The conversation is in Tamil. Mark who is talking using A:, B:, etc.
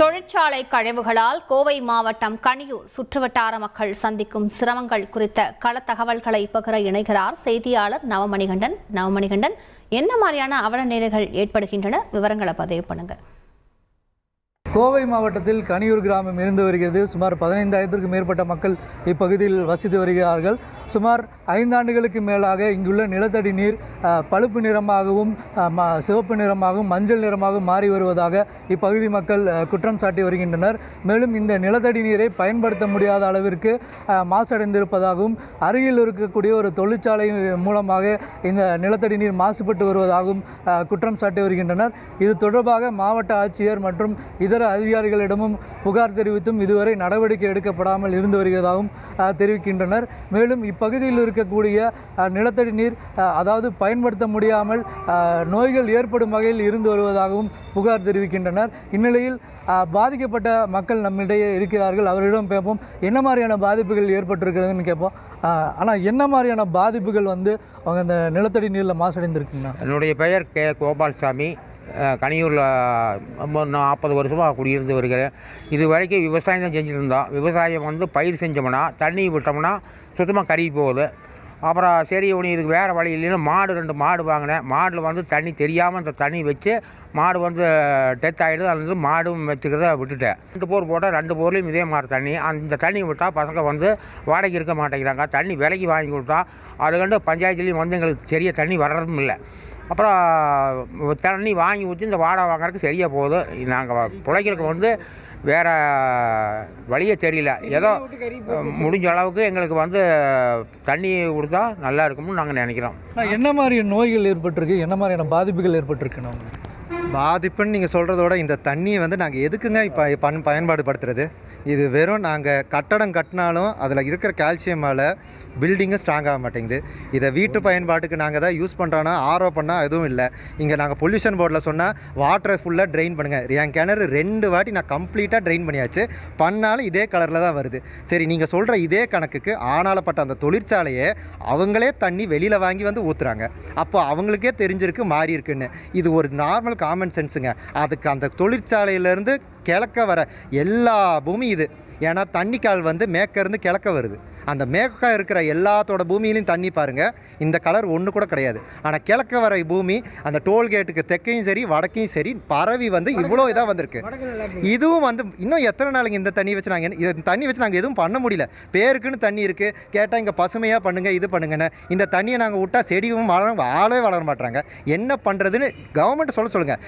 A: தொழிற்சாலை கழிவுகளால் கோவை மாவட்டம் கனியூர் சுற்றுவட்டார மக்கள் சந்திக்கும் சிரமங்கள் குறித்த கள தகவல்களை பகிர இணைகிறார் செய்தியாளர் நவமணிகண்டன். என்ன மாதிரியான அவல நிலைகள் ஏற்படுகின்றன? விவரங்களை பதிவு பண்ணுங்க.
B: கோவை மாவட்டத்தில் கனியூர் கிராமம் இருந்து வருகிறது. சுமார் 15,000க்கும் மேற்பட்ட மக்கள் இப்பகுதியில் வசித்து வருகிறார்கள். சுமார் 5 ஆண்டுகளுக்கு மேலாக இங்குள்ள நிலத்தடி நீர் பழுப்பு நிறமாகவும் சிவப்பு நிறமாகவும் மஞ்சள் நிறமாகவும் மாறி வருவதாக இப்பகுதி மக்கள் குற்றம் சாட்டி வருகின்றனர். மேலும் இந்த நிலத்தடி நீரை பயன்படுத்த முடியாத அளவிற்கு மாசடைந்திருப்பதாகவும் அருகில் இருக்கக்கூடிய ஒரு தொழிற்சாலை மூலமாக இந்த நிலத்தடி நீர் மாசுபட்டு வருவதாகவும் குற்றம் சாட்டி வருகின்றனர். இது தொடர்பாக மாவட்ட ஆட்சியர் மற்றும் இதர அதிகாரிகளிடமும் புகார் தெரிவித்தும் இதுவரை நடவடிக்கை எடுக்கப்படாமல் இருந்து வருவதாகவும் தெரிவிக்கின்றனர். மேலும் இப்பகுதியில் இருக்கக்கூடிய நிலத்தடி நீர் அதாவது பயன்படுத்த முடியாமல் நோய்கள் ஏற்படும் வகையில் இருந்து வருவதாகவும் புகார் தெரிவிக்கின்றனர். இந்நிலையில் பாதிக்கப்பட்ட மக்கள் நம்மிடையே இருக்கிறார்கள். அவரிடம் கேட்போம், என்ன மாதிரியான பாதிப்புகள் ஏற்பட்டிருக்கிறதுன்னு கேட்போம். ஆனால் என்ன மாதிரியான பாதிப்புகள் அவங்க அந்த நிலத்தடி நீரில் மாசடைந்திருக்குங்கண்ணா?
C: என்னுடைய பெயர் கே கோபால்சாமி. கனியூரில் 40 வருஷமாக குடியிருந்து வருகிறேன். இது வரைக்கும் விவசாயம் தான் செஞ்சுருந்தோம். விவசாயம் பயிர் செஞ்சோம்னா தண்ணி விட்டோம்னா சுத்தமாக கருகி போகுது. அப்புறம் சரி இதுக்கு வேறு வழி இல்லைன்னு 2 மாடு வாங்கினேன். மாடில் தண்ணி தெரியாமல் அந்த தண்ணி வச்சு மாடு டெத் ஆகிடுது. அது மாடும் வச்சுக்கிறத விட்டுட்டேன். 2 போர் போட்டால் 2 போர்லேயும் இதே மாதிரி தண்ணி. அந்த தண்ணி விட்டால் பசங்க வாடகை இருக்க மாட்டேங்கிறாங்க. தண்ணி விலைக்கு வாங்கி கொடுத்தா அது பஞ்சாயத்துலேயும் எங்களுக்கு சரியாக தண்ணி வர்றதும் இல்லை. அப்புறம் தண்ணி வாங்கி ஊற்றி இந்த வாடகை வாங்குறதுக்கு சரியாக போகுது. நாங்கள் பிழைக்கிறதுக்கு வேறு வழியே தெரியல. ஏதோ முடிஞ்ச அளவுக்கு எங்களுக்கு தண்ணி கொடுத்தா நல்லா இருக்கும்னு நாங்கள் நினைக்கிறோம்.
B: என்ன மாதிரி நோய்கள் ஏற்பட்டிருக்கு, என்ன மாதிரியான பாதிப்புகள் ஏற்பட்டிருக்குன்னு?
D: பாதிப்புன்னு நீங்கள் சொல்கிறதோட இந்த தண்ணியை நாங்கள் எதுக்குங்க இப்போ பயன்பாடு படுத்துறது? இது வெறும் நாங்கள் கட்டடம் கட்டினாலும் அதில் இருக்கிற கால்சியமால் பில்டிங்கும் ஸ்ட்ராங் ஆக மாட்டேங்குது. இதை வீட்டு பயன்பாட்டுக்கு நாங்கள் தான் யூஸ் பண்ணுறோன்னா ஆர்ஓ பண்ணால் எதுவும் இல்லை. இங்கே நாங்கள் பொல்யூஷன் போர்டில் சொன்னால் வாட்டரை ஃபுல்லாக ட்ரெயின் பண்ணுங்கள். என் கிணறு 2 வாட்டி நான் கம்ப்ளீட்டாக ட்ரெயின் பண்ணியாச்சு. பண்ணாலும் இதே கலரில் தான் வருது. சரி, நீங்கள் சொல்கிற இதே கணக்குக்கு ஆனாலப்பட்ட அந்த தொழிற்சாலையை அவங்களே தண்ணி வெளியில் வாங்கி ஊற்றுறாங்க. அப்போ அவங்களுக்கே தெரிஞ்சிருக்கு மாறி இருக்குன்னு. இது ஒரு நார்மல் காமன் சென்ஸுங்க. அதுக்கு அந்த தொழிற்சாலையிலேருந்து கிழக்க வர எல்லா பூமி இது. ஏன்னா தண்ணிக்கால் மேற்கிருந்து கிழக்க வருது. அந்த மேற்கா இருக்கிற எல்லாத்தோட பூமியிலையும் தண்ணி பாருங்கள், இந்த கலர் ஒன்று கூட கிடையாது. ஆனால் கிழக்க வர பூமி அந்த டோல்கேட்டுக்கு தெற்கையும் சரி வடக்கையும் சரி பரவி இவ்வளோ இதாக வந்திருக்கு. இதுவும் இன்னும் எத்தனை நாளைக்கு இந்த தண்ணி வச்சு நாங்கள் எதுவும் பண்ண முடியல. பேருக்குன்னு தண்ணி இருக்குது, கேட்டால் இங்கே பசுமையாக பண்ணுங்கள் இது பண்ணுங்கன்னு. இந்த தண்ணியை நாங்கள் விட்டால் செடியும் ஆளே வளர மாட்டாங்க. என்ன பண்ணுறதுன்னு கவர்மெண்ட் சொல்லுங்கள்.